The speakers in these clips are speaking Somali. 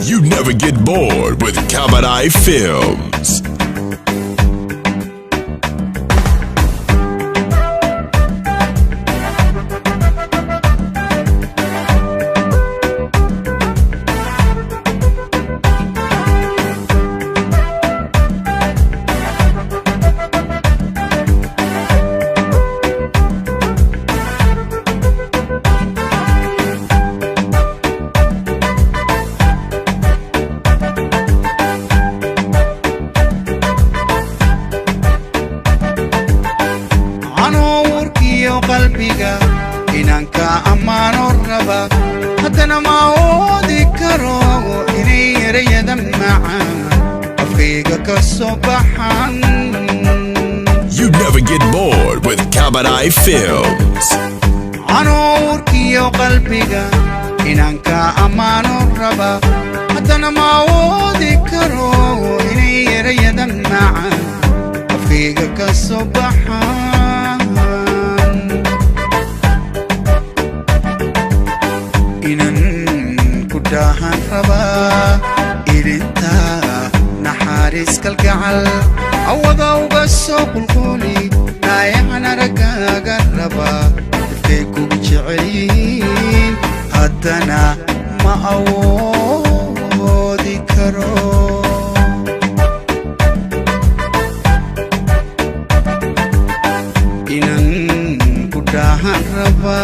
You never get bored with Cabaret Films. qalbiga inanka ammaano raba haddana ma oodi karo inay erayada macaan afkayga ka soo baxan. You never get bored with Cabaret Films. Urkiyo qalbiga inanka ammaano raba haddana ma oodi karo inay erayada macaan afkayga ka soo baxan. Dahan raba irinta naxaris kalgacal awada uga soo qulquli naayana ragaaga raba dadkay kugu jecelyihiin haddana ma awoodi karo. Inan ku dahan raba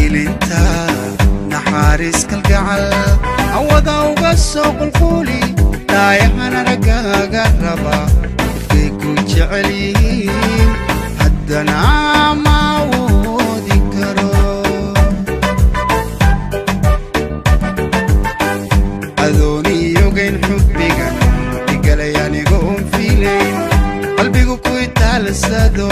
irinta naxaris kalgacal awada uga soo qulquli naayana ragaaga raba dadkay ku jecelyihiin haddana ma awoodi karo. adooniyogayn xubbigan igalay anigoon fiilayn qalbigu ku itaalsado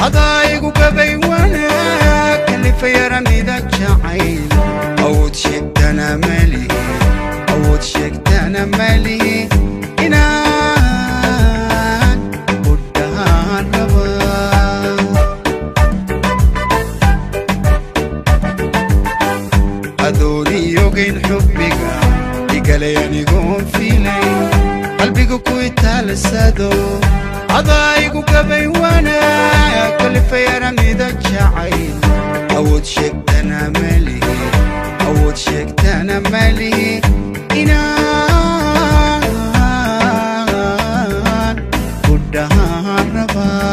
adaygu gabay wanaag kalifayaranida jacayl أود شكتنا مالي إنان قدان ربا أدوني يوغين حبك إيقالياني قوم فيلين قلبك كوي تالسادو أضايقو كبي وانا كل فيراني دا جعيل أود شكتنا مالي أود شكتنا مالي إنان قدان ربا.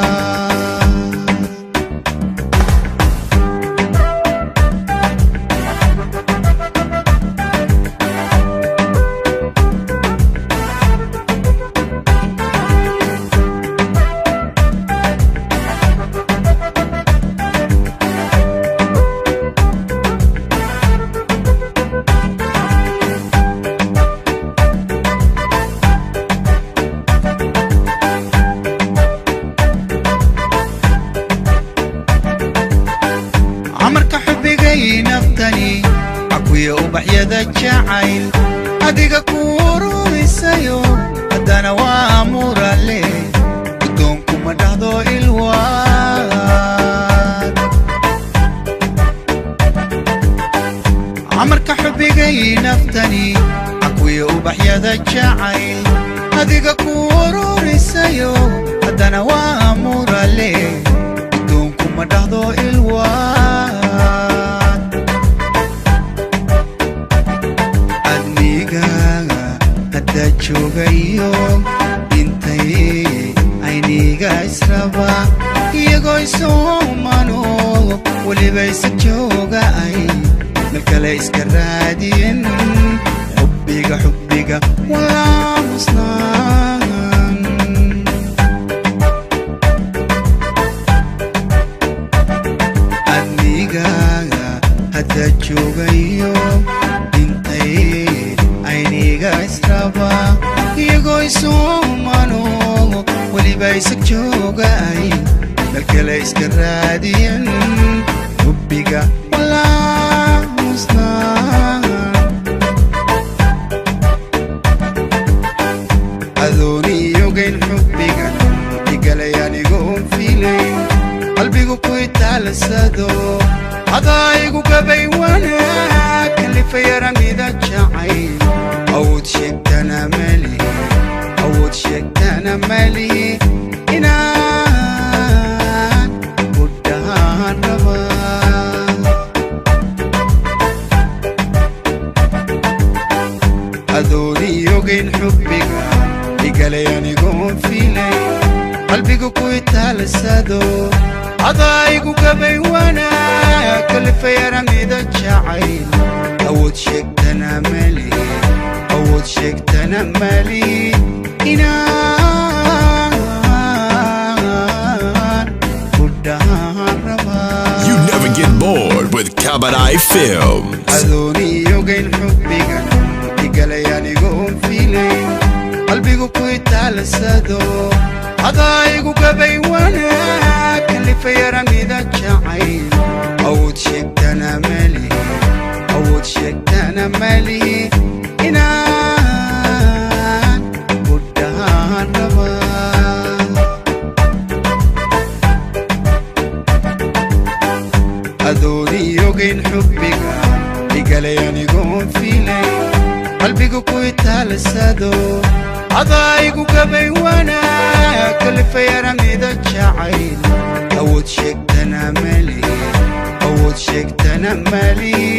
عمرك حبي نفتني أكوية وبحيادة جعيل أديك كورو إسايو أدانا وامور الليل بدونكم مدهدو الواد. عمرك حبي نفتني أكوية وبحيادة جعيل أديك كورو إسايو أدانا وامور الليل بدونكم مدهدو الواد. Jogayo intay ayniga israba iyago isomano waliba isa jooga ay malkale iska raadiyen xubbiga wala musnaan. adniga hadda joogayo intay ayniga israba iyago isomano waliba isa jooga ay malkale iska raadiyen xubbiga wala musnaan. adooniyogayn xubbigan igalay anigoon fiilayn qalbigu ku itaalsado adaygu gabay wanaag kalifayaranida jacayl awood sheegtana malihi awood sheegtana malihi inaan ku dhahaan rabaa adooni ogayn xubbiga igalay anigoon fiilay qalbiga ku itaalasado adaygu gabay wanaag kalifay aramida jacayl awood sheegtana malihi awood sheegtana malihi inaan ku dhahaan rabaa You never get bored with Cabaret Films. adooni ogayn xubbiga igalay anigoon fiilay qalbigu ku itaalasado adaygu gabay wanaag kalifay aramida jacayl awood sheegtana malihi awood sheegtana malihi inaan ku dhahaan rabaa adooni ogayn xubbiga igalay anigoon fiilay qalbigu ku itaalasado adaygu gabay wanaag kalifay aramida jacayl awood sheegtana malihi awood sheegtana malihi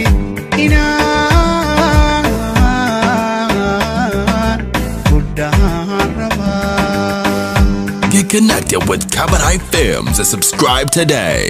inaan ku dhahaan rabaa Get connected with Cabaret Films and subscribe today.